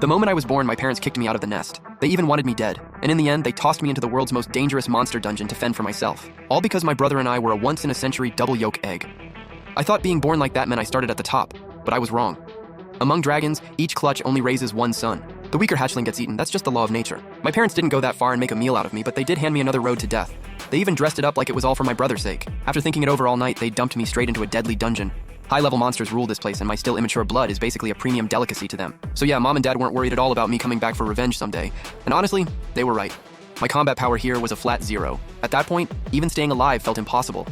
The moment I was born, my parents kicked me out of the nest. They even wanted me dead, and in the end, they tossed me into the world's most dangerous monster dungeon to fend for myself. All because my brother and I were a once-in-a-century double yolk egg. I thought being born like that meant I started at the top, but I was wrong. Among dragons, each clutch only raises one son. The weaker hatchling gets eaten, that's just the law of nature. My parents didn't go that far and make a meal out of me, but they did hand me another road to death. They even dressed it up like it was all for my brother's sake. After thinking it over all night, they dumped me straight into a deadly dungeon. High-level monsters rule this place, and my still immature blood is basically a premium delicacy to them. So yeah, Mom and Dad weren't worried at all about me coming back for revenge someday. And honestly, they were right. My combat power here was a flat 0. At that point, even staying alive felt impossible.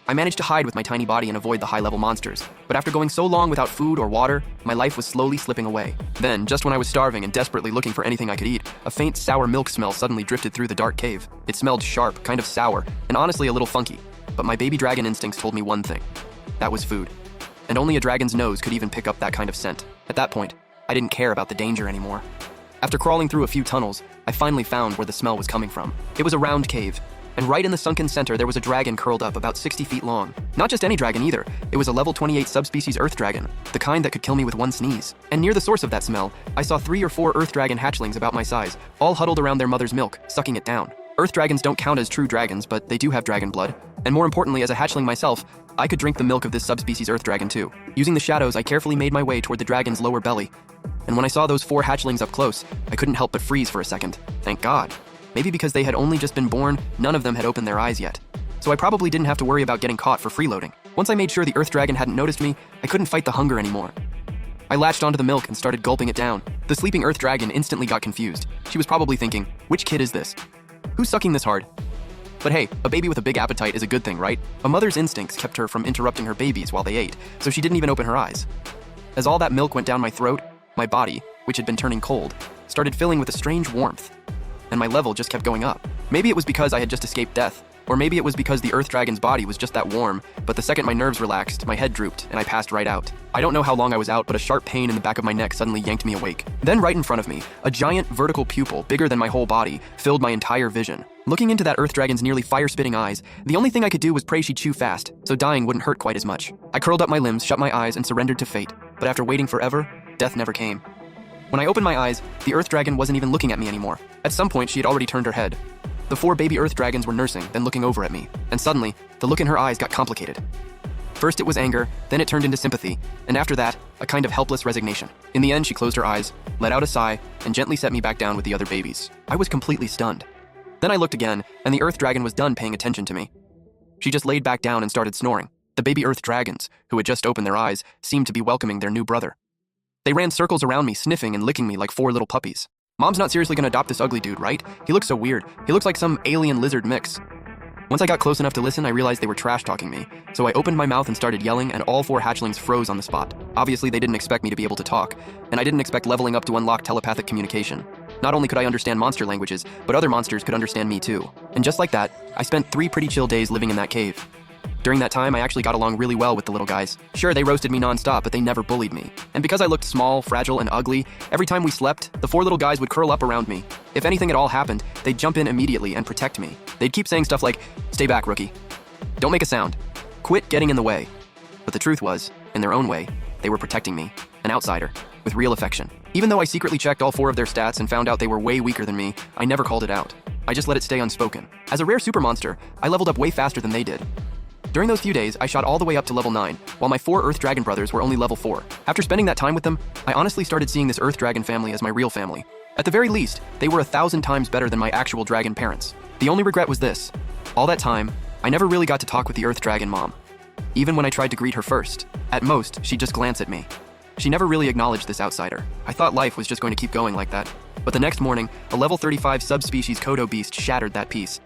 I managed to hide with my tiny body and avoid the high-level monsters. But after going so long without food or water, my life was slowly slipping away. Then, just when I was starving and desperately looking for anything I could eat, a faint sour milk smell suddenly drifted through the dark cave. It smelled sharp, kind of sour, and honestly a little funky. But my baby dragon instincts told me one thing. That was food. And only a dragon's nose could even pick up that kind of scent. At that point, I didn't care about the danger anymore. After crawling through a few tunnels, I finally found where the smell was coming from. It was a round cave, and right in the sunken center there was a dragon curled up about 60 feet long. Not just any dragon either, it was a level 28 subspecies earth dragon, the kind that could kill me with one sneeze. And near the source of that smell, I saw 3 or 4 earth dragon hatchlings about my size, all huddled around their mother's milk, sucking it down. Earth dragons don't count as true dragons, but they do have dragon blood. And more importantly, as a hatchling myself, I could drink the milk of this subspecies earth dragon too. Using the shadows, I carefully made my way toward the dragon's lower belly. And when I saw those 4 hatchlings up close, I couldn't help but freeze for a second. Thank God. Maybe because they had only just been born, none of them had opened their eyes yet. So I probably didn't have to worry about getting caught for freeloading. Once I made sure the earth dragon hadn't noticed me, I couldn't fight the hunger anymore. I latched onto the milk and started gulping it down. The sleeping earth dragon instantly got confused. She was probably thinking, which kid is this? Who's sucking this hard? But hey, a baby with a big appetite is a good thing, right? A mother's instincts kept her from interrupting her babies while they ate, so she didn't even open her eyes. As all that milk went down my throat, my body, which had been turning cold, started filling with a strange warmth. And my level just kept going up. Maybe it was because I had just escaped death, or maybe it was because the earth dragon's body was just that warm, but the second my nerves relaxed, my head drooped, and I passed right out. I don't know how long I was out, but a sharp pain in the back of my neck suddenly yanked me awake. Then right in front of me, a giant vertical pupil, bigger than my whole body, filled my entire vision. Looking into that earth dragon's nearly fire-spitting eyes, the only thing I could do was pray she'd chew fast, so dying wouldn't hurt quite as much. I curled up my limbs, shut my eyes, and surrendered to fate. But after waiting forever, death never came. When I opened my eyes, the earth dragon wasn't even looking at me anymore. At some point, she had already turned her head. The 4 baby earth dragons were nursing, then looking over at me, and suddenly, the look in her eyes got complicated. First it was anger, then it turned into sympathy, and after that, a kind of helpless resignation. In the end, she closed her eyes, let out a sigh, and gently set me back down with the other babies. I was completely stunned. Then I looked again, and the earth dragon was done paying attention to me. She just laid back down and started snoring. The baby earth dragons, who had just opened their eyes, seemed to be welcoming their new brother. They ran circles around me, sniffing and licking me like 4 little puppies. Mom's not seriously gonna adopt this ugly dude, right? He looks so weird. He looks like some alien lizard mix. Once I got close enough to listen, I realized they were trash-talking me. So I opened my mouth and started yelling, and all 4 hatchlings froze on the spot. Obviously, they didn't expect me to be able to talk, and I didn't expect leveling up to unlock telepathic communication. Not only could I understand monster languages, but other monsters could understand me too. And just like that, I spent 3 pretty chill days living in that cave. During that time, I actually got along really well with the little guys. Sure, they roasted me nonstop, but they never bullied me. And because I looked small, fragile, and ugly, every time we slept, the 4 little guys would curl up around me. If anything at all happened, they'd jump in immediately and protect me. They'd keep saying stuff like, "Stay back, rookie. Don't make a sound. Quit getting in the way." But the truth was, in their own way, they were protecting me, an outsider, with real affection. Even though I secretly checked all 4 of their stats and found out they were way weaker than me, I never called it out. I just let it stay unspoken. As a rare super monster, I leveled up way faster than they did. During those few days, I shot all the way up to level 9, while my 4 Earth Dragon brothers were only level 4. After spending that time with them, I honestly started seeing this Earth Dragon family as my real family. At the very least, they were 1,000 times better than my actual dragon parents. The only regret was this. All that time, I never really got to talk with the Earth Dragon mom. Even when I tried to greet her first, at most, she'd just glance at me. She never really acknowledged this outsider. I thought life was just going to keep going like that. But the next morning, a level 35 subspecies Kodo beast shattered that peace.